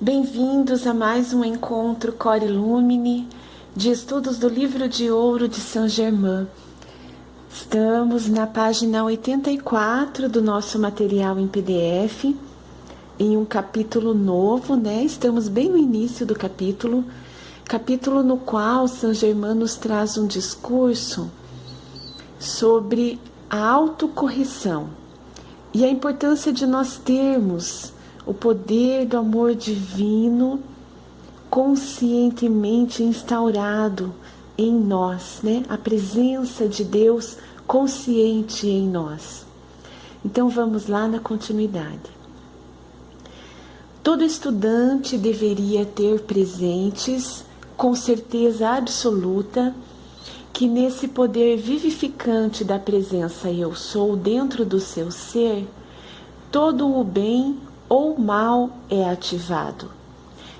Bem-vindos a mais um encontro Cor Illumine de estudos do Livro de Ouro de Saint-Germain. Estamos na página 84 do nosso material em PDF, em um capítulo novo, né? Estamos bem no início do capítulo no qual Saint-Germain nos traz um discurso sobre a autocorreção e a importância de nós termos o poder do amor divino conscientemente instaurado em nós, né? A presença de Deus consciente em nós. Então vamos lá na continuidade. Todo estudante deveria ter presentes, com certeza absoluta, que nesse poder vivificante da presença eu sou dentro do seu ser, todo o bem ou mal é ativado.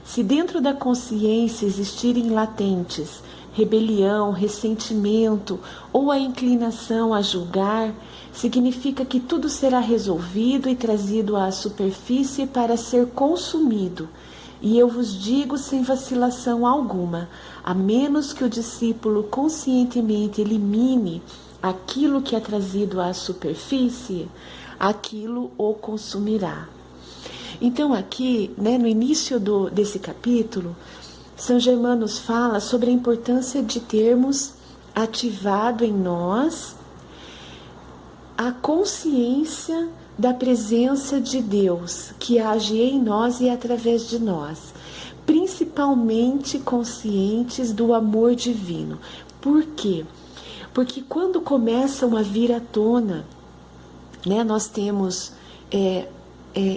Se dentro da consciência existirem latentes rebelião, ressentimento ou a inclinação a julgar, significa que tudo será resolvido e trazido à superfície para ser consumido. E eu vos digo sem vacilação alguma, a menos que o discípulo conscientemente elimine aquilo que é trazido à superfície, aquilo o consumirá. Então aqui, né, no início desse capítulo, Saint-Germain nos fala sobre a importância de termos ativado em nós a consciência da presença de Deus que age em nós e através de nós, principalmente conscientes do amor divino. Por quê? Porque quando começam a vir à tona, né, nós temos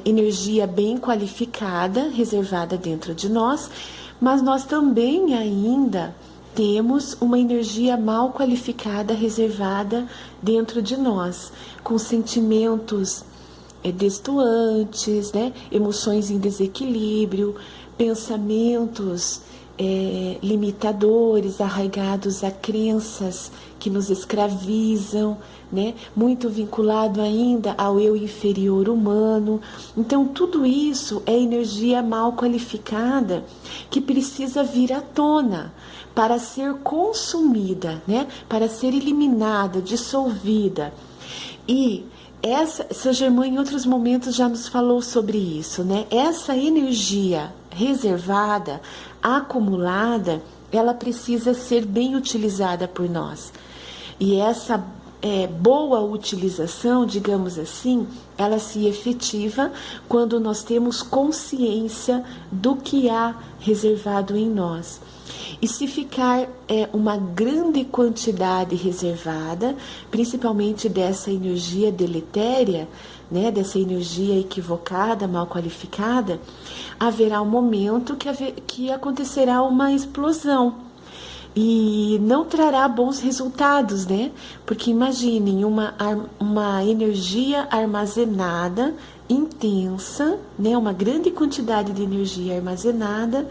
energia bem qualificada, reservada dentro de nós, mas nós também ainda temos uma energia mal qualificada, reservada dentro de nós, com sentimentos destoantes, né? Emoções em desequilíbrio, pensamentos limitadores, arraigados a crenças que nos escravizam, né? Muito vinculado ainda ao eu inferior humano. Então tudo isso é energia mal qualificada que precisa vir à tona para ser consumida, né? Para ser eliminada, dissolvida. E Saint-Germain em outros momentos já nos falou sobre isso, né? Essa energia reservada, acumulada, ela precisa ser bem utilizada por nós. E essa boa utilização, digamos assim, ela se efetiva quando nós temos consciência do que há reservado em nós. E se ficar uma grande quantidade reservada, principalmente dessa energia deletéria, né, dessa energia equivocada, mal qualificada, haverá um momento que acontecerá uma explosão. E não trará bons resultados, né? Porque imaginem uma energia armazenada, intensa, né? Uma grande quantidade de energia armazenada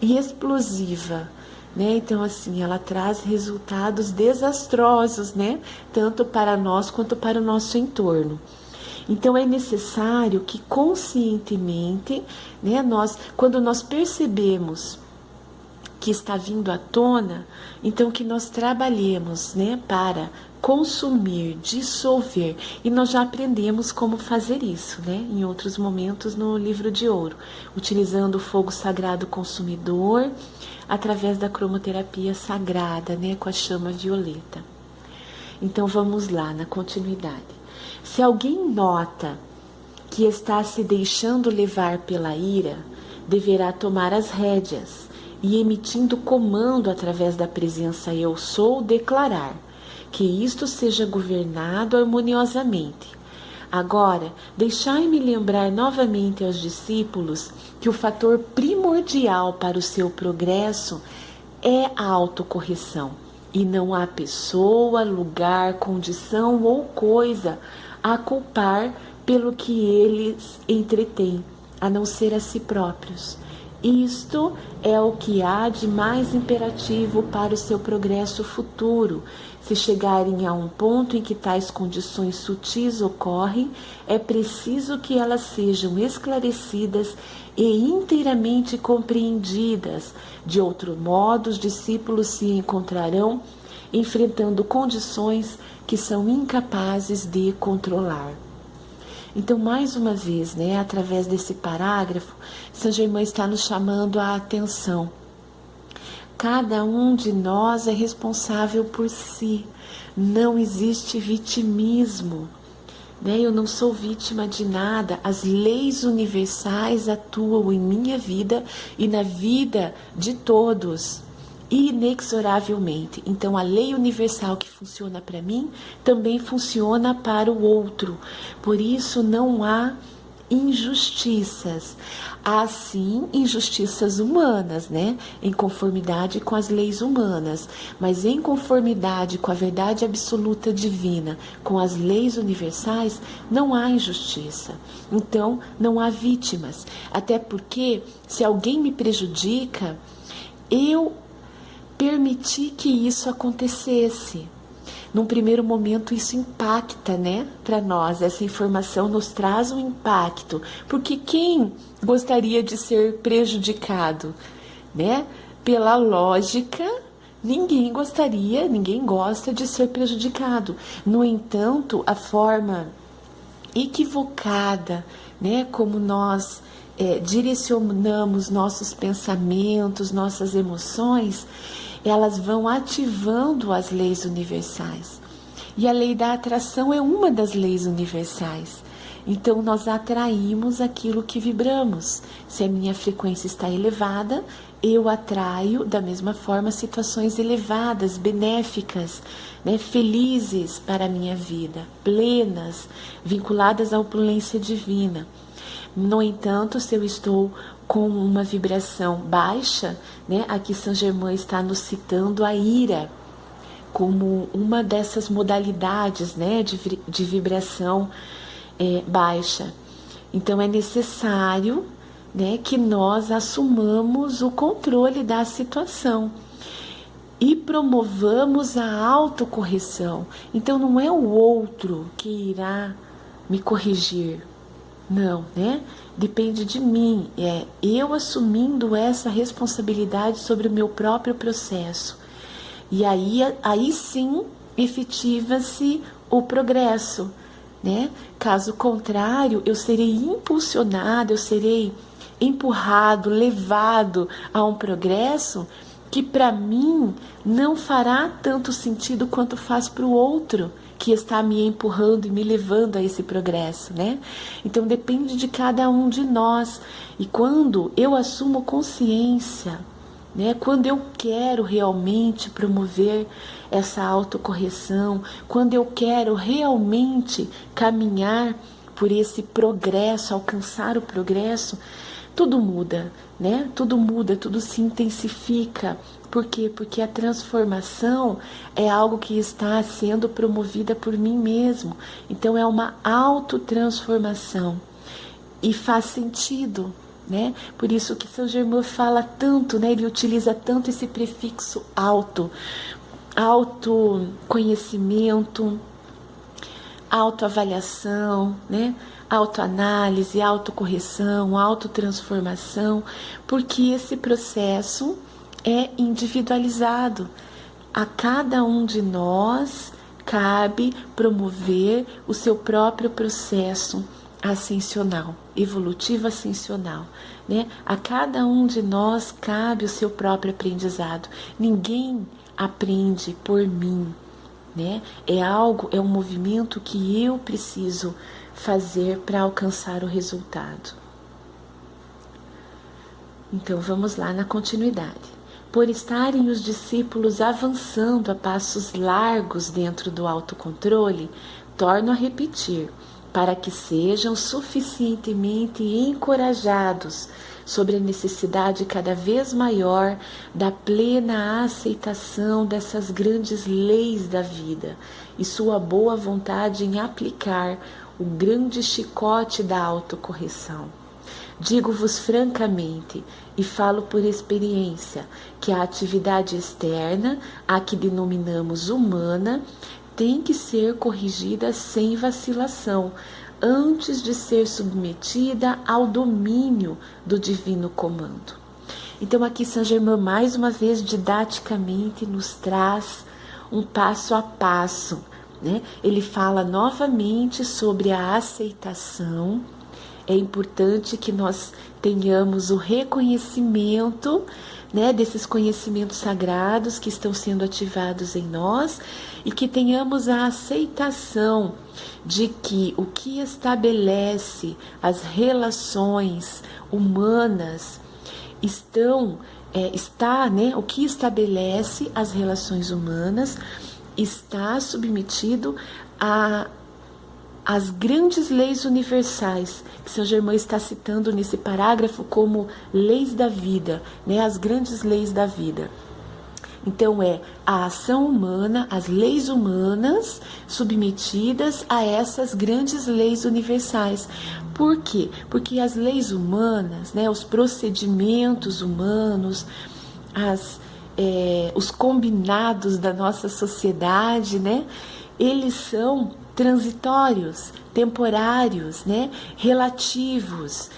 e explosiva, né? Então, assim, ela traz resultados desastrosos, né? Tanto para nós quanto para o nosso entorno. Então, é necessário que conscientemente, né? Quando nós percebemos que está vindo à tona, então que nós trabalhemos, né, para consumir, dissolver, e nós já aprendemos como fazer isso, né, em outros momentos no Livro de Ouro, utilizando o fogo sagrado consumidor, através da cromoterapia sagrada, né, com a chama violeta. Então vamos lá, na continuidade. Se alguém nota que está se deixando levar pela ira, deverá tomar as rédeas, e emitindo comando através da presença eu sou, declarar que isto seja governado harmoniosamente. Agora, deixai-me lembrar novamente aos discípulos que o fator primordial para o seu progresso é a autocorreção, e não há pessoa, lugar, condição ou coisa a culpar pelo que eles entretêm, a não ser a si próprios. Isto é o que há de mais imperativo para o seu progresso futuro, Se chegarem a um ponto em que tais condições sutis ocorrem, é preciso que elas sejam esclarecidas e inteiramente compreendidas. De outro modo, os discípulos se encontrarão enfrentando condições que são incapazes de controlar. Então, mais uma vez, através desse parágrafo, Saint Germain está nos chamando a atenção. Cada um de nós é responsável por si. Não existe vitimismo. Eu não sou vítima de nada. As leis universais atuam em minha vida e na vida de todos, inexoravelmente. Então, a lei universal que funciona para mim também funciona para o outro. Por isso, não há injustiças. Há sim injustiças humanas, em conformidade com as leis humanas, mas em conformidade com a verdade absoluta divina, com as leis universais, não há injustiça. Então, não há vítimas. Até porque, se alguém me prejudica, eu permiti que isso acontecesse. Num primeiro momento isso impacta, para nós. Essa informação nos traz um impacto, porque quem gostaria de ser prejudicado, Pela lógica, ninguém gosta de ser prejudicado. No entanto, a forma equivocada, como nós direcionamos nossos pensamentos, nossas emoções, elas vão ativando as leis universais. E a lei da atração é uma das leis universais. Então, nós atraímos aquilo que vibramos. Se a minha frequência está elevada, eu atraio da mesma forma situações elevadas, benéficas, felizes para a minha vida, plenas, vinculadas à opulência divina. No entanto, se eu estou com uma vibração baixa, aqui Saint Germain está nos citando a ira como uma dessas modalidades, de vibração baixa. Então é necessário, que nós assumamos o controle da situação e promovamos a autocorreção. Então não é o outro que irá me corrigir. Não, Depende de mim, eu assumindo essa responsabilidade sobre o meu próprio processo. E aí sim efetiva-se o progresso, Caso contrário, eu serei impulsionado, eu serei empurrado, levado a um progresso que para mim não fará tanto sentido quanto faz para o outro, que está me empurrando e me levando a esse progresso, Então depende de cada um de nós. E quando eu assumo consciência, quando eu quero realmente promover essa autocorreção, quando eu quero realmente caminhar por esse progresso, alcançar o progresso, tudo muda, Tudo muda, tudo se intensifica. Por quê? Porque a transformação é algo que está sendo promovida por mim mesmo. Então é uma autotransformação. E faz sentido, Por isso que Saint Germain fala tanto, Ele utiliza tanto esse prefixo auto. Autoconhecimento, autoavaliação, autoanálise, autocorreção, autotransformação, porque esse processo é individualizado. A cada um de nós cabe promover o seu próprio processo ascensional, evolutivo ascensional, A cada um de nós cabe o seu próprio aprendizado. Ninguém aprende por mim, É um movimento que eu preciso fazer para alcançar o resultado. Então vamos lá na continuidade. Por estarem os discípulos avançando a passos largos dentro do autocontrole, torno a repetir, para que sejam suficientemente encorajados sobre a necessidade cada vez maior da plena aceitação dessas grandes leis da vida e sua boa vontade em aplicar o grande chicote da autocorreção. Digo-vos francamente, e falo por experiência, que a atividade externa, a que denominamos humana, tem que ser corrigida sem vacilação, antes de ser submetida ao domínio do divino comando. Então aqui Saint Germain mais uma vez didaticamente nos traz um passo a passo, né? Ele fala novamente sobre a aceitação. É importante que nós tenhamos o reconhecimento, né, desses conhecimentos sagrados que estão sendo ativados em nós e que tenhamos a aceitação de que o que estabelece as relações humanas o que estabelece as relações humanas está submetido às grandes leis universais, que Saint Germain está citando nesse parágrafo como leis da vida, né? As grandes leis da vida. Então a ação humana, as leis humanas submetidas a essas grandes leis universais. Por quê? Porque as leis humanas, né, os procedimentos humanos, os combinados da nossa sociedade, né, eles são transitórios, temporários, né, relativos.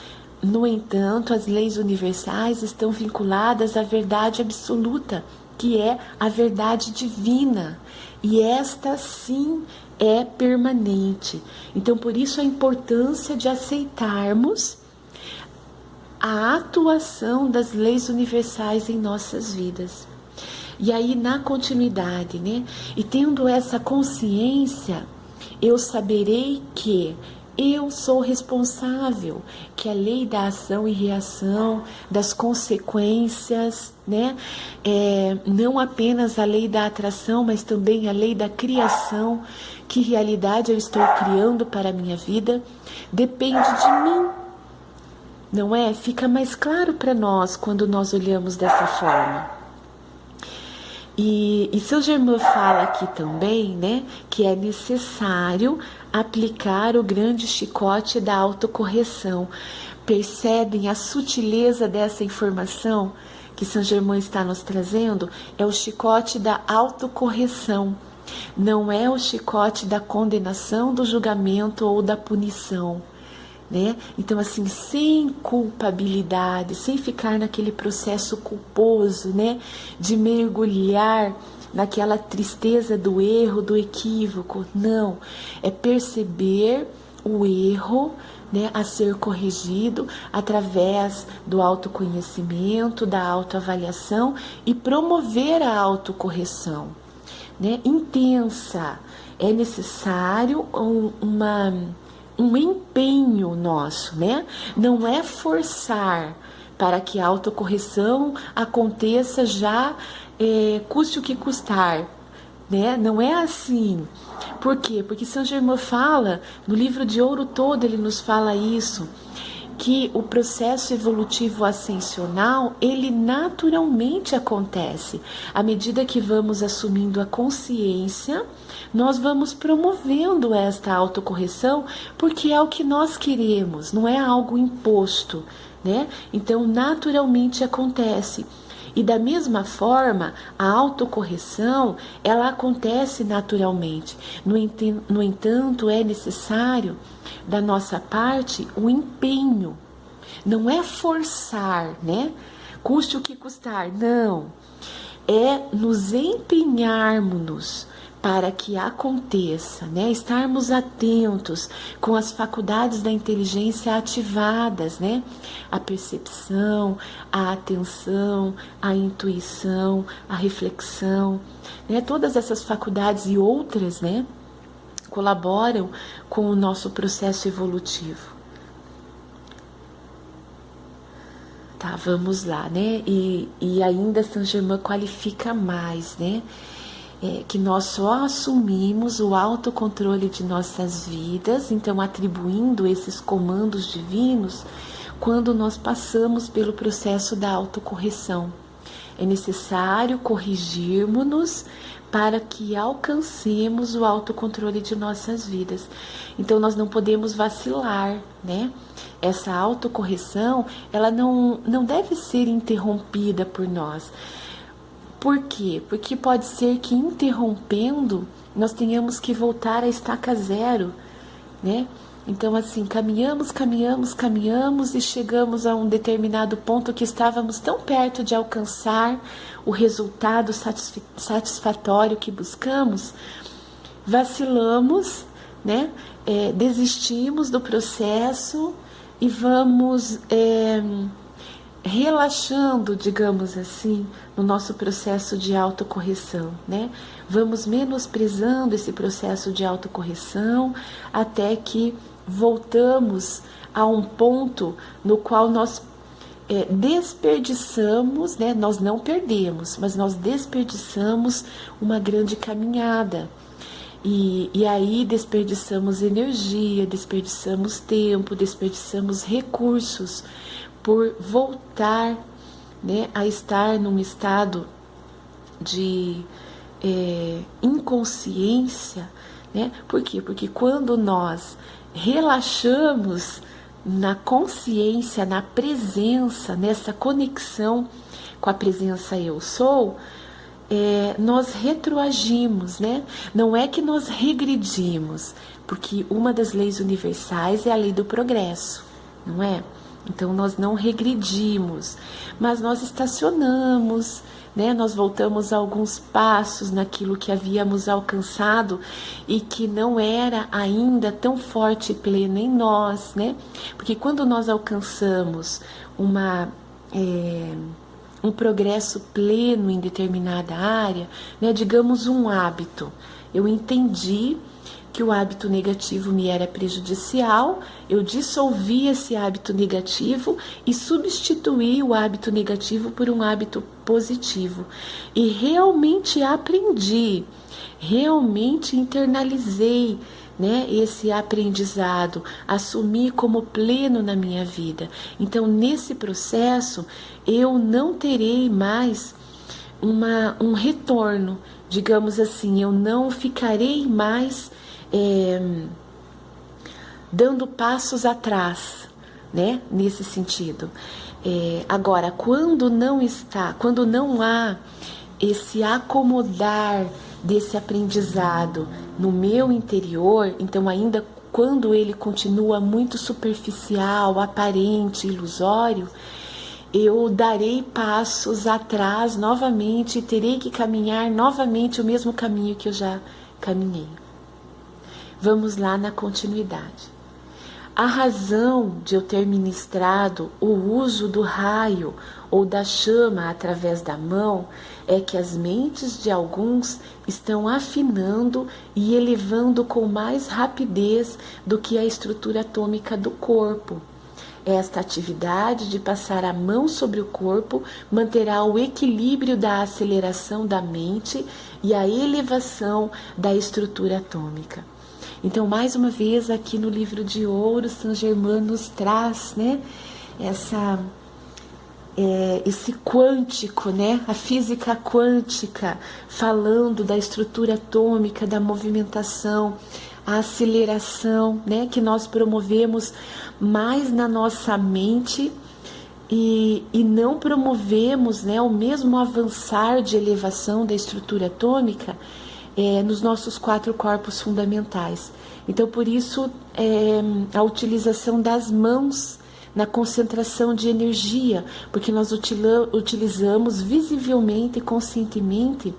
No entanto, as leis universais estão vinculadas à verdade absoluta, que é a verdade divina, e esta sim é permanente. Então, por isso a importância de aceitarmos a atuação das leis universais em nossas vidas. E aí, na continuidade, né? E tendo essa consciência, eu saberei que eu sou responsável, que a lei da ação e reação, das consequências, né? Não apenas a lei da atração, mas também a lei da criação, que realidade eu estou criando para a minha vida, depende de mim, não é? Fica mais claro para nós quando nós olhamos dessa forma. E Saint Germain fala aqui também, né, que é necessário aplicar o grande chicote da autocorreção. Percebem a sutileza dessa informação que Saint Germain está nos trazendo? É o chicote da autocorreção. Não é o chicote da condenação, do julgamento ou da punição, né? Então, assim, sem culpabilidade, sem ficar naquele processo culposo, né, de mergulhar naquela tristeza do erro, do equívoco. Não, é perceber o erro, né, a ser corrigido através do autoconhecimento, da autoavaliação e promover a autocorreção, né, intensa. É necessário um empenho nosso, né? Não é forçar para que a autocorreção aconteça já, custe o que custar, né? Não é assim. Por quê? Porque Saint Germain fala, no livro de Ouro todo ele nos fala isso, que o processo evolutivo ascensional, ele naturalmente acontece. À medida que vamos assumindo a consciência, nós vamos promovendo esta autocorreção, porque é o que nós queremos, não é algo imposto, né? Então, naturalmente acontece. E da mesma forma, a autocorreção, ela acontece naturalmente. No entanto, é necessário, da nossa parte, o empenho. Não é forçar, né? Custe o que custar, não. É nos empenharmos para que aconteça, né? Estarmos atentos, com as faculdades da inteligência ativadas, né? A percepção, a atenção, a intuição, a reflexão, né? Todas essas faculdades e outras, né, colaboram com o nosso processo evolutivo. Tá, vamos lá, né? E ainda Saint Germain qualifica mais, né? Que nós só assumimos o autocontrole de nossas vidas, então atribuindo esses comandos divinos, quando nós passamos pelo processo da autocorreção. É necessário corrigirmos-nos para que alcancemos o autocontrole de nossas vidas. Então nós não podemos vacilar, né? Essa autocorreção, ela não deve ser interrompida por nós. Por quê? Porque pode ser que interrompendo, nós tenhamos que voltar à estaca zero, né? Então assim, caminhamos e chegamos a um determinado ponto que estávamos tão perto de alcançar o resultado satisfatório que buscamos, vacilamos, né? Desistimos do processo e vamos relaxando, digamos assim, no nosso processo de autocorreção, né? Vamos menosprezando esse processo de autocorreção até que voltamos a um ponto no qual nós desperdiçamos, né? Nós não perdemos, mas nós desperdiçamos uma grande caminhada. E aí desperdiçamos energia, desperdiçamos tempo, desperdiçamos recursos por voltar, né, a estar num estado de inconsciência, né? Por quê? Porque quando nós relaxamos na consciência, na presença, nessa conexão com a presença eu sou, nós retroagimos, né? Não é que nós regredimos, porque uma das leis universais é a lei do progresso, não é? Então nós não regredimos, mas nós estacionamos, né? Nós voltamos alguns passos naquilo que havíamos alcançado e que não era ainda tão forte e pleno em nós, né? Porque quando nós alcançamos um progresso pleno em determinada área, né? Digamos um hábito, eu entendi que o hábito negativo me era prejudicial, eu dissolvi esse hábito negativo e substituí o hábito negativo por um hábito positivo. E realmente aprendi, realmente internalizei, né, esse aprendizado, assumi como pleno na minha vida. Então, nesse processo, eu não terei mais um retorno, digamos assim, eu não ficarei mais dando passos atrás, né, nesse sentido. Agora, quando não há esse acomodar desse aprendizado no meu interior, então ainda quando ele continua muito superficial, aparente, ilusório, eu darei passos atrás novamente e terei que caminhar novamente o mesmo caminho que eu já caminhei. Vamos lá na continuidade. A razão de eu ter ministrado o uso do raio ou da chama através da mão é que as mentes de alguns estão afinando e elevando com mais rapidez do que a estrutura atômica do corpo. Esta atividade de passar a mão sobre o corpo manterá o equilíbrio da aceleração da mente e a elevação da estrutura atômica. Então, mais uma vez, aqui no livro de ouro, Saint Germain nos traz, né, esse quântico, né, a física quântica, falando da estrutura atômica, da movimentação, a aceleração, né, que nós promovemos mais na nossa mente e não promovemos, né, o mesmo avançar de elevação da estrutura atômica nos nossos 4 corpos fundamentais. Então, por isso, a utilização das mãos na concentração de energia, porque nós utilizamos visivelmente e conscientemente,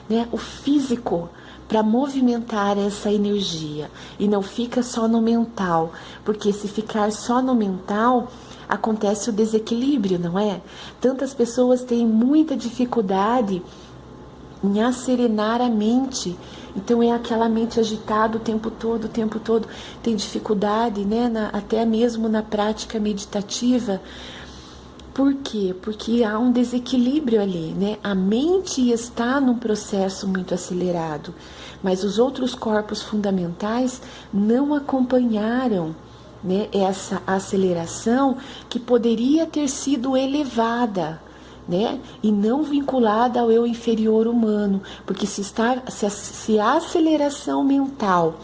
né, o físico para movimentar essa energia e não fica só no mental, porque se ficar só no mental, acontece o desequilíbrio, não é? Tantas pessoas têm muita dificuldade em asserenar a mente, então é aquela mente agitada o tempo todo, tem dificuldade, né, até mesmo na prática meditativa. Por quê? Porque há um desequilíbrio ali, né? A mente está num processo muito acelerado, mas os outros corpos fundamentais não acompanharam, né, essa aceleração que poderia ter sido elevada, né? E não vinculada ao eu inferior humano, porque se a aceleração mental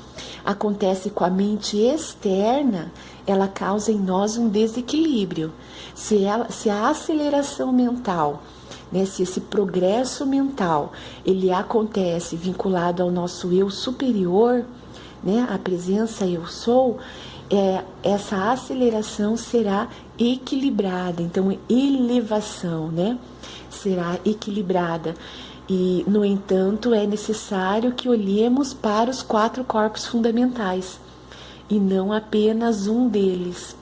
acontece com a mente externa, ela causa em nós um desequilíbrio. Se a aceleração mental, né, se esse progresso mental ele acontece vinculado ao nosso eu superior, né, a presença eu sou, essa aceleração será equilibrada. Então, elevação, né, será equilibrada. E, no entanto, é necessário que olhemos para os 4 corpos fundamentais e não apenas um deles.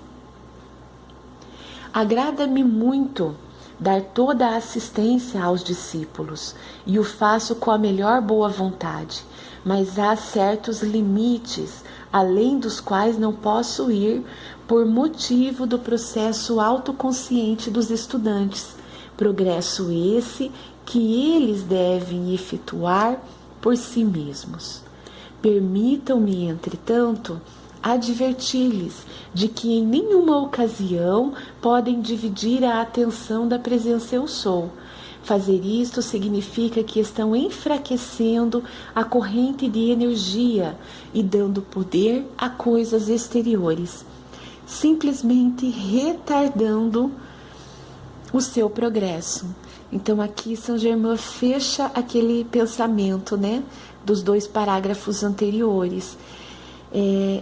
Agrada-me muito dar toda a assistência aos discípulos, e o faço com a melhor boa vontade, mas há certos limites, além dos quais não posso ir, por motivo do processo autoconsciente dos estudantes, progresso esse que eles devem efetuar por si mesmos. Permitam-me, entretanto, adverti-lhes de que em nenhuma ocasião podem dividir a atenção da presença eu sou. Fazer isto significa que estão enfraquecendo a corrente de energia e dando poder a coisas exteriores, simplesmente retardando o seu progresso. Então aqui Saint Germain fecha aquele pensamento, né, dos 2 parágrafos anteriores.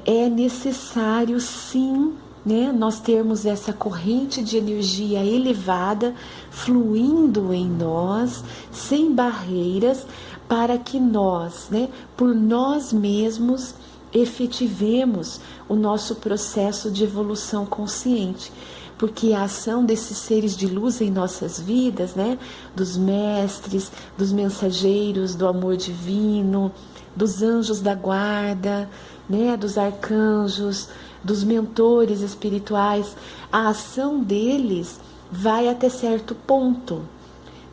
É necessário, sim, né, nós termos essa corrente de energia elevada fluindo em nós, sem barreiras, para que nós, né, por nós mesmos, efetivemos o nosso processo de evolução consciente. Porque a ação desses seres de luz em nossas vidas, né, dos mestres, dos mensageiros do amor divino, dos anjos da guarda, né, dos arcanjos, dos mentores espirituais, a ação deles vai até certo ponto,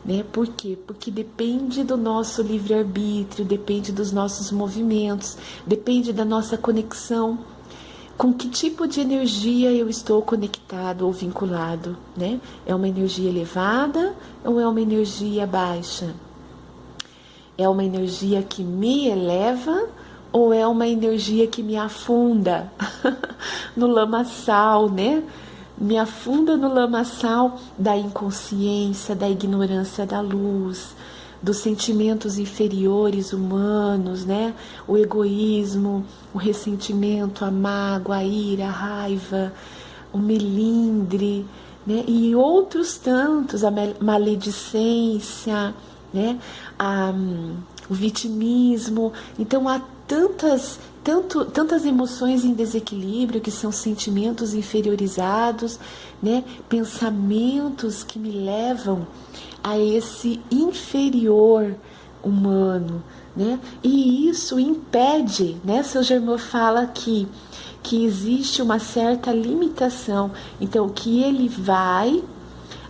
né? Por quê? Porque depende do nosso livre-arbítrio, depende dos nossos movimentos, depende da nossa conexão. Com que tipo de energia eu estou conectado ou vinculado, né? É uma energia elevada ou é uma energia baixa? É uma energia que me eleva ou é uma energia que me afunda no lamaçal, né? Me afunda no lamaçal da inconsciência, da ignorância da luz, dos sentimentos inferiores humanos, né? O egoísmo, o ressentimento, a mágoa, a ira, a raiva, o melindre, né? E outros tantos, a maledicência, né? O vitimismo. Então há tantas emoções em desequilíbrio, que são sentimentos inferiorizados, né? Pensamentos que me levam a esse inferior humano, né? E isso impede, né? Saint Germain fala que existe uma certa limitação, então que ele vai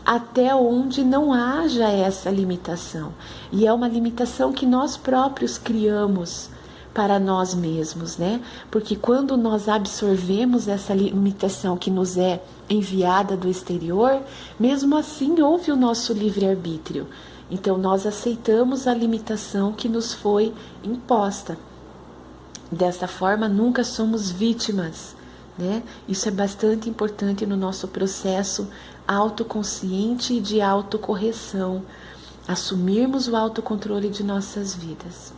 até onde não haja essa limitação, e é uma limitação que nós próprios criamos para nós mesmos, né? Porque quando nós absorvemos essa limitação que nos é enviada do exterior, mesmo assim houve o nosso livre-arbítrio. Então nós aceitamos a limitação que nos foi imposta. Dessa forma, nunca somos vítimas, né? Isso é bastante importante no nosso processo autoconsciente e de autocorreção, assumirmos o autocontrole de nossas vidas.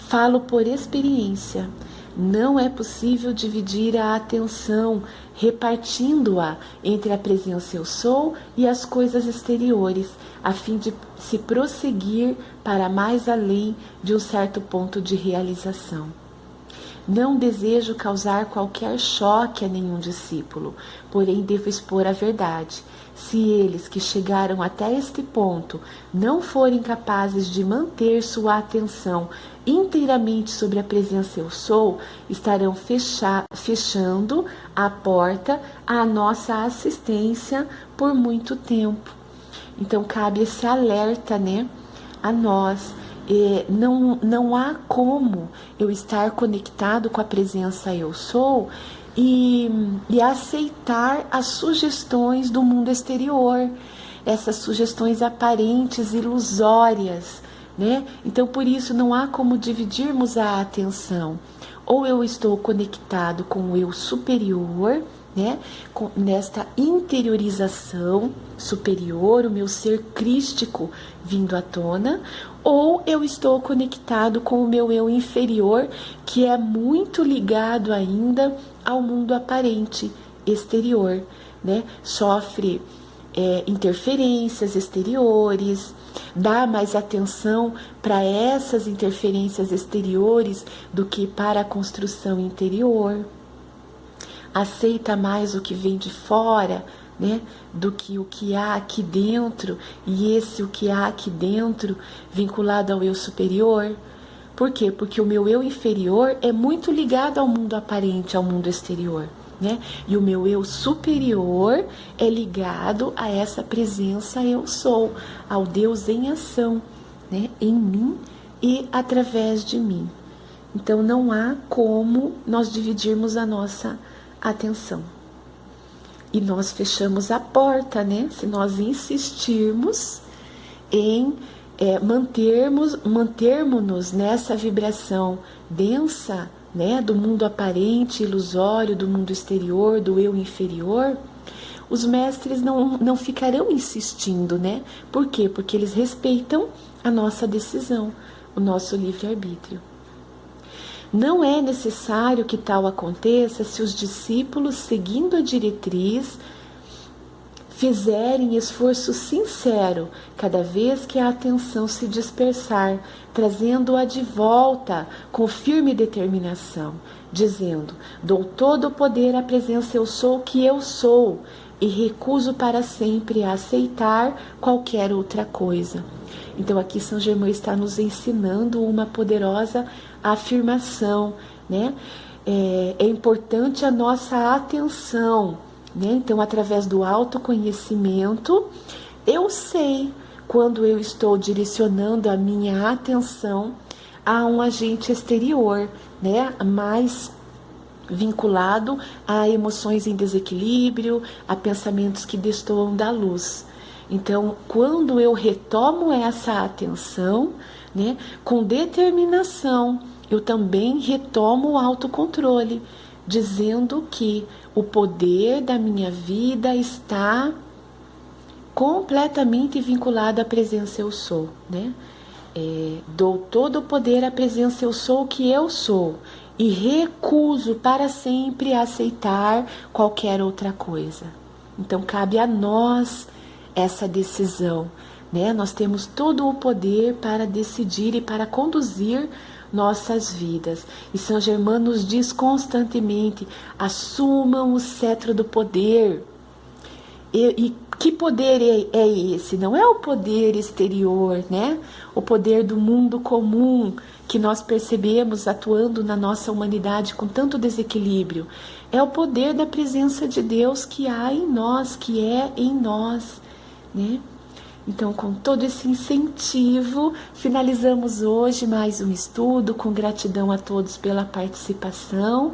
Falo por experiência, não é possível dividir a atenção, repartindo-a entre a presença eu sou e as coisas exteriores, a fim de se prosseguir para mais além de um certo ponto de realização. Não desejo causar qualquer choque a nenhum discípulo, porém devo expor a verdade. Se eles que chegaram até este ponto não forem capazes de manter sua atenção inteiramente sobre a presença eu sou, estarão fechando a porta à nossa assistência por muito tempo. Então cabe esse alerta, né, a nós. Não há como eu estar conectado com a presença eu sou e aceitar as sugestões do mundo exterior. essas sugestões aparentes, ilusórias, né? Então, por isso, não há como dividirmos a atenção. Ou eu estou conectado com o eu superior, né? Nesta interiorização superior, o meu ser crístico vindo à tona, ou eu estou conectado com o meu eu inferior, que é muito ligado ainda ao mundo aparente, exterior, né? Sofre interferências exteriores, dá mais atenção para essas interferências exteriores do que para a construção interior, aceita mais o que vem de fora, né, do que o que há aqui dentro, e esse o que há aqui dentro vinculado ao eu superior. Por quê? Porque o meu eu inferior é muito ligado ao mundo aparente, ao mundo exterior, né? E o meu eu superior é ligado a essa presença eu sou, ao Deus em ação, né? Em mim e através de mim. Então não há como nós dividirmos a nossa atenção. E nós fechamos a porta, né? Se nós insistirmos em mantermos-nos nessa vibração densa, né, do mundo aparente, ilusório, do mundo exterior, do eu inferior, os mestres não ficarão insistindo, né? Por quê? Porque eles respeitam a nossa decisão, o nosso livre-arbítrio. Não é necessário que tal aconteça se os discípulos, seguindo a diretriz, fizerem esforço sincero cada vez que a atenção se dispersar, trazendo-a de volta com firme determinação, dizendo: dou todo o poder à presença eu sou que eu sou, e recuso para sempre a aceitar qualquer outra coisa. Então aqui São Germain está nos ensinando uma poderosa afirmação, né? É importante a nossa atenção, né? Então, através do autoconhecimento, eu sei quando eu estou direcionando a minha atenção a um agente exterior, né? Mais vinculado a emoções em desequilíbrio, a pensamentos que destoam da luz. Então, quando eu retomo essa atenção, né, com determinação, eu também retomo o autocontrole, dizendo que o poder da minha vida está completamente vinculado à presença eu sou, né? Dou todo o poder à presença eu sou que eu sou e recuso para sempre aceitar qualquer outra coisa. Então cabe a nós essa decisão, né? Nós temos todo o poder para decidir e para conduzir nossas vidas. E São Germain nos diz constantemente: assumam o cetro do poder. E que poder é esse? Não é o poder exterior, né? O poder do mundo comum que nós percebemos atuando na nossa humanidade com tanto desequilíbrio. É o poder da presença de Deus que há em nós, que é em nós, né? Então, com todo esse incentivo, finalizamos hoje mais um estudo, com gratidão a todos pela participação.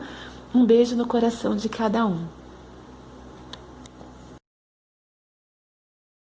Um beijo no coração de cada um.